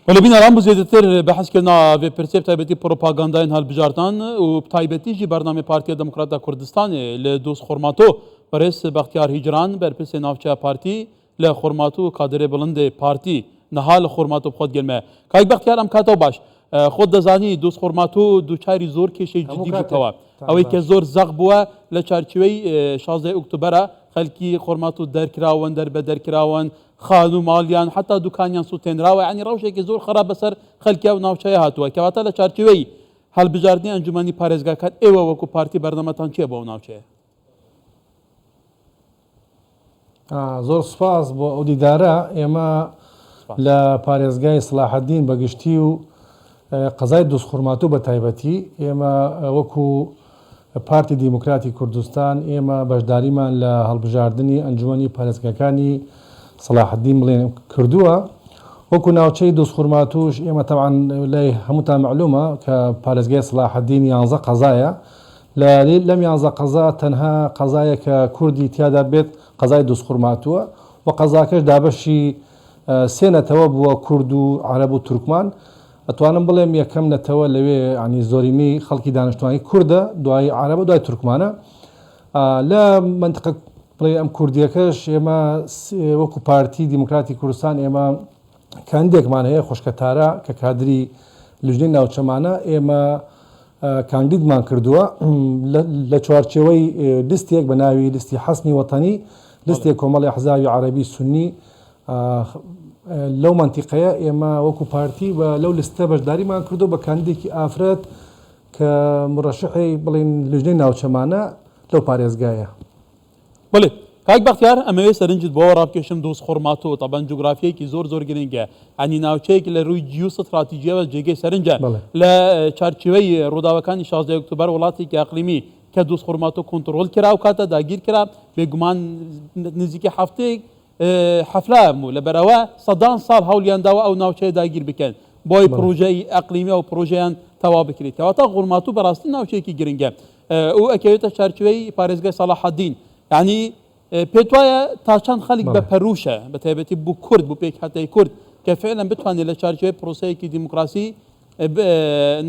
ولبینا رام زیادتر بحث کردنا و پرسیب تایبتی پروپاگانداین هال بجارتان و تایبتی جی برنامه پارتی دموکرات کردستان لدوست خورماتو برس بختیار هجران بر پس نافچه پارتی لخورماتو کادر بلند پارتی نهال خورماتو خود گرمه که بختیار ام کاتو باش خود دزانی دوست خورماتو دوچاری زور کشی جدی بتوا اوی که زور زغ بوا لچارچوی 16 اکتبر خلکی خورماتو درکراون در بدرکراون خانو مالیان حتی دکانیان سوتین راو یعنی روشه که زور خراب بسر خلکی او ناوچه هاتوه که واتا لچارچوی هل بجاردنی انجمنی پارێزگا کات ئێوە وەکو پارتی بەردەمەتان چییە بۆ ئەو ناوچەیە؟ زۆر سوپاس بۆ ئەو دیدارە ئێمە لە پارێزگای سلاحەدین بەگشتی و قەزای دۆستخورماتوو بە تایبەتی ئێمە وەکو پارتی دیموکراتی کوردستان ئێمە بەشداریمان لە هەڵبژاردننی ئەنجومەنی پارێزگاکانی سلاحەدین بڵێن کردووە وەکو ناوچەی دۆستخورماتووش ئێمە تەبعاً لای هەمووتان معلومە کە پارێزگای سلاحەدین 11 قەزایە لەم 11 قەزا تەنها قەزایە کە کوردی تیادا بێت قەزای دۆستخورماتووە و قەزاکەش دابەشی سێ نەتەوە بووە کورد و عەرەب و تورکمان ئەتوانم بڵێم یەکەم نەتەوە لەوێ ینی زۆرینەی خەڵکی دانیشتوانی کوردە دوای عەرەبە دوای تورکمانە لە منتقە بڵێ ئەم کوردیەکەش ئێمە وەکو پارتی دیموکراتی کوردستان ئێمە کاندێکمان هەیە خۆشکەتارە کە کادری لژنەی ناوچەمانە ئێمە کاندیدمان کردووە لە چوارچێوەی لیستێک بە ناوی لیستی حەسنی وەتەنی لیستێک کۆمەڵی ئەحزابی عەرەبی سونی لەو منتیقەیە ئێمە وەکو پارتی بە لەو لیستە بەشداریمان کردو بە کاندێکی ئافرەت کە مڕەشحی بڵێن لژنەی ناوچەمانە لەو پارێزگایە. بڵێ کاک بەختیار ئەمەوێ سەرنجت بۆ ڕابکێشم دۆست خورماتۆ تەبەن جوگرافیەیەکی زۆر زۆر گرنگە ئەنی ناوچەیەکی لە ڕووی جیۆستراتیجیەوە جێگەی سەرنجە لە چارچوەی ڕووداوەکانی 16 ئۆکتۆبەر وڵاتێکی ئەقلیمی کە دۆست خورماتۆ کۆنتڕۆل کرا و کاتە داگیر کرا بێگومان نزیکی هەفتەیەک حەفلا بوو لەبەرەوە سەدان ساڵ هەوڵیانداوە ئەو ناوچەیە داگیر بکەن بۆی پرۆژەی ئەقلیمی و پرۆژەیان تەواو بکرێت کەواتە خورماتۆ بەڕاستی ناوچەیەکی گرنگە ئەو ئەکەوێتە چارچوەی پارێزگای سەلاحەدین یعنی پێت وایە تا چەند خەڵک بە پەروشە بە تایبەتی بوو کورد بوو پێک هەتای کورد کە فعلەن بتوانێت لە چارچوەی پرۆسەیەکی دیموکراسی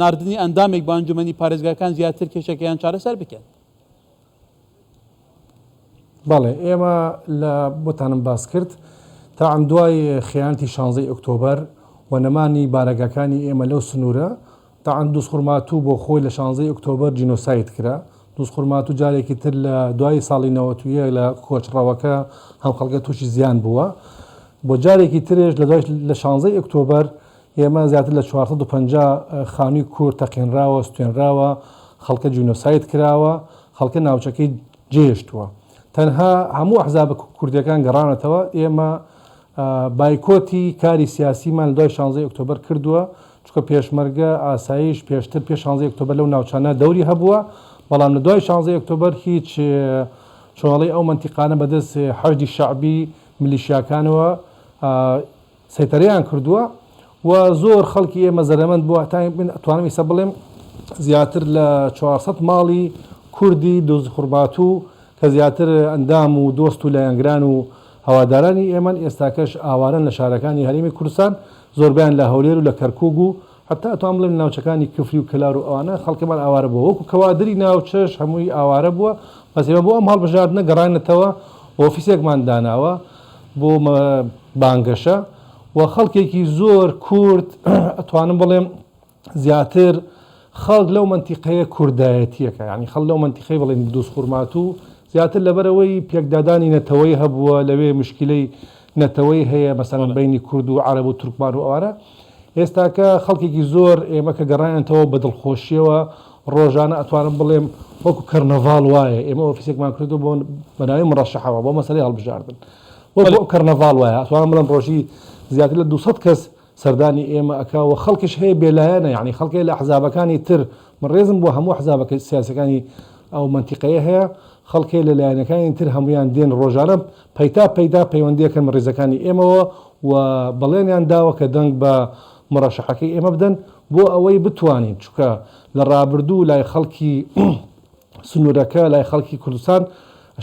ناردنی ئەندامێک بە ئەنجومەنی پارێزگاکان زیاتر کێشەکەیان چارەسەر بکەن. بەڵێ ئێمە لە بۆتانم باس کرد تا ئەم دوای خەیانەتی 16 ئۆکتۆبەر و نەمانی بارەگاکانی ئێمە لەو سنوورە تا ئەم دۆست خورماتوو بۆ خۆی لە 16 ئۆکتۆبەر جینۆساید کرا دۆست خورماتوو جارێکی تر لە دوای ساڵی 91 لە کۆچڕەوەکە هەم خەڵکە تووشی زیان بووە بۆ جارێکی ترێش لە دوای لە 16 ئۆکتۆبەر ئێمە زیاتر لە 450 خانووی کورد تەقینراوە ستوێنراوە خەڵکە جینۆساید کراوە خەڵکە ناوچەکەی جێشتووە تەنها هەموو ئەحزاب کوردیەکان گەڕانەتەوە ئێمە بایکۆتی کاری سیاسیمان دوای 16 ئۆکتۆبەر کردووە چکە پێشمەرگە ئاسایش پێشتر پێش 16 ئۆکتۆبەر لەو ناوچانە دەوری هەبووە بەڵام لە دوای 16 ئۆکتۆبەر هیچ چۆڵی ئەو منتیقانە بەدەست حەشدی شەعبی میلیشیاکانەوە سەیتەرەیان کردووە و زۆر خەڵکی ئێمە زەرەمەند بووە ئەتوانم ئێستا بڵێم زیاتر لە 400 ماڵی کوردی دۆست خورماتوو کە زیاتر ئەندام و دۆست و لایەنگران و هەوادارانی ئێمە ئێستاکەش ئاوارن لە شارەکانی هەرێمی کوردستان زۆربیان لە هەولێر و لە کەرکووک و حتا ئەتوان بڵێم ناوچەکانی کفری و کلار و ئەوانە خەڵکەمان ئاوارە بووە وەکو کەوادری ناوچەش هەمووی ئاوارە بووە بەس ئێمە بۆ ئەم هەڵبژاردنە گەڕانێتەوە ئۆفیسێکمان داناوە بۆ بانگەشە و خەڵکێکی زۆر کورد ئەتوانم بڵێم زیاتر خەڵک لەو منتیقەیە کوردایەتیەکە یعنی خەڵک لەو منتیقەی بڵێن دۆست خورماتوو زیاتر لەبەرەوەی پێکدادانی نەتەوەی هەبووە لەوێ مشکلەی نەتەوەی هەیە مەسەڵەن بینی کورد و عەرەب و تورکمان و ئەوانە ئێستاکە خەڵکێکی زۆر ئێمە کە گەڕانێتەوە بە دڵخۆشیەوە ڕۆژانە ئەتوانم بڵێم وەکو کەرنەڤاڵ وایە ئێمە ئۆفیسێکمان کردو بۆ بەناوی مڕەشەحەوە بۆ مەسەلەی هەڵبژاردن وەکو کەرنەڤاڵ وایە ئەتوانم بڵێم ڕۆژی زیاتر لە 200 کەس سەردانی ئێمە ئەکاوە خەڵکیش هەیە بێلایەنە یعنی خەڵکی لە ئەحزابەکانی تر من ڕێزم بۆ هەموو ئەحزابەکە سیاسەکانی ئەو منتیقەیە هەیە خەڵکی لە لایەنەکانی تر هەمویان دێن ڕۆژانە پەیدا پەیوەندیەکەن ڕێزەکانی ئێمەوە و بەڵێنیان داوە کە دەنگ بە مڕەشەحەکەی ئێمە بدەن بۆ ئەوەی بتوانین چونکە لە ڕابردوو لای خەڵکی سنوورەکە لای خەڵکی کوردستان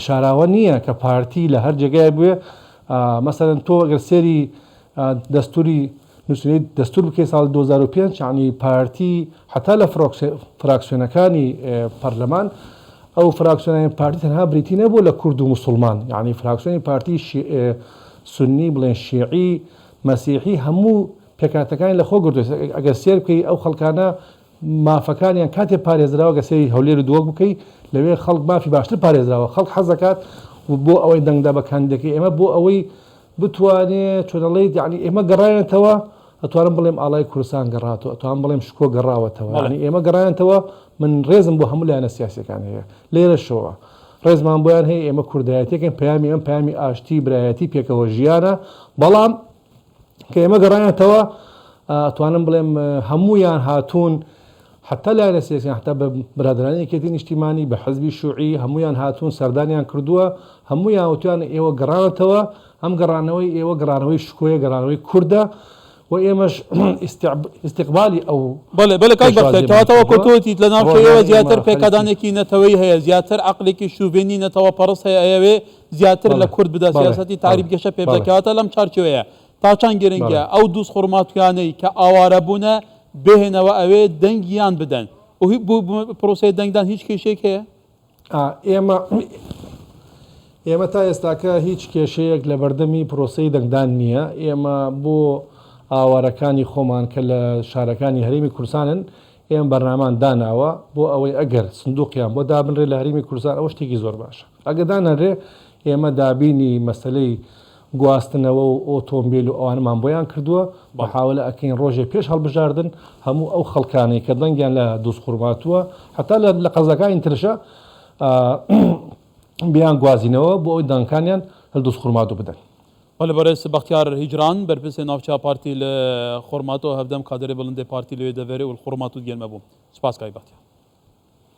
شاراوە نییە کە پارتی لە هەر جێگای بوێ مەسەڵەن تۆ ئەگەر سێری دەستوری نووسنیت دەستور بکەی ساڵ 2005 ینی پارتی حتا لە فراکسیۆنەکانی پەرلەمان ئەو فراکسیۆنەکانی پارتی تەنها بریتی نەبوو لە کورد و مسلمان یعنی فراکسیۆنی پارتی سنی بڵێن شیعی مەسیحی هەموو پێکاتەکانی لە خۆ گرتووە ئەگەر سێر بکەی ئەو خەڵکانە مافەکانیان کاتێ پارێزراوە گەسەی هەولێر دووەک بکەی لەوێ خەڵک مافی باشتر پارێزراوە خەڵک حەزەکات بۆ ئەوەی دەنگدا بەکاندەکەی ئێمە بۆ ئەوەی بتوانێت چۆنەڵێیت یعنی ئێمە گەڕایەتەوە ئەتوانم بڵێم ئاڵای کوردستان گەڕاتەوە ئەتوان بڵێم شکۆ گەڕاوەتەوە ینی ئێمە گەڕایەتەوە من ڕێزم بۆ هەموو لایەنە سیاسیەکان هەیە لێرە شەوە ڕێزمان بۆیان هەیە ئێمە کوردایەتێکن پەیامی ئەم پەیامی ئاشتی برایەتی پێکەوە ژیانە بەڵام کە ئێمە گەڕایەتەوە ئەتوانم بڵێم هەموویان هاتوون حتا لایەنە سیاسییان حتا بە برادرانی یەکێتی نیشتیمانی بە حەزبی شوعی هەمویان هاتوون سەردانیان کردووە هەمویان وتیان ئێوە گەڕانەتەوە ئەم گەڕانەوەی ئێوە گەڕانەوەی شکۆیە گەڕانەوەی کووردە و ئێمەش استقبالی ئەو بەڵێ کاک بەختیارەوە کۆتۆتیت لە ناوچەیەوە زیاتر پێکدانێکی نەتەوەی هەیە زیاتر عقلێکی شوڤێنی نەتەوە پەرست هەیە ئەوێ زیاتر لە کورد بدە سیاسەتی تاریب گەشە پێ بکاتە لەم چارچەوەیە تا چەند گرنگە ئەو دووس خورماتویانەی کە ئاوارە بوونە بهێنەوە ئەوێ دەنگیان بدەن و پرۆسی دەنگدان هیچ کێشێک هەیە ئێمە تا ئێستاکە هیچ کێشەیەک لە بەردەمی پرۆسی دەنگدان نییە ئێمە بۆ ئاوارەکانی خۆمان کە لە شارەکانی هەرێمی کوردستانن ئێمە بەرنامان داناوە بۆ ئەوەی ئەگەر سندوقیان بۆ دابنرێ لە هەرێمی کوردستان ئەوە شتێکی زۆر باشە ئەگە دانەرێ ئێمە دابینی مەسلەی گواستنەوە و ئۆتۆمبیل و ئەوانمان بۆیان کردووە بە حاولە ئەکەین ڕۆژێ پێش هەڵبژاردن هەموو ئەو خەڵکانی کە دەنگیان لە دووس خوڕماتووە حتا لە قەزەکانی ترشە بیان گوازینەوە بۆ ئەوی دانکانیان هەل دووس خوڕماتوو بدەن. بەڕێز بەختیار هیجران بەرپرسێ ناوچە پارتی لە خۆرماتۆ هەفدەم کادرێ بڵندێ پارتی لەوێ دەڤێرێ و خوڕماتوت گەلمە بوو سپاس کای بەختیار.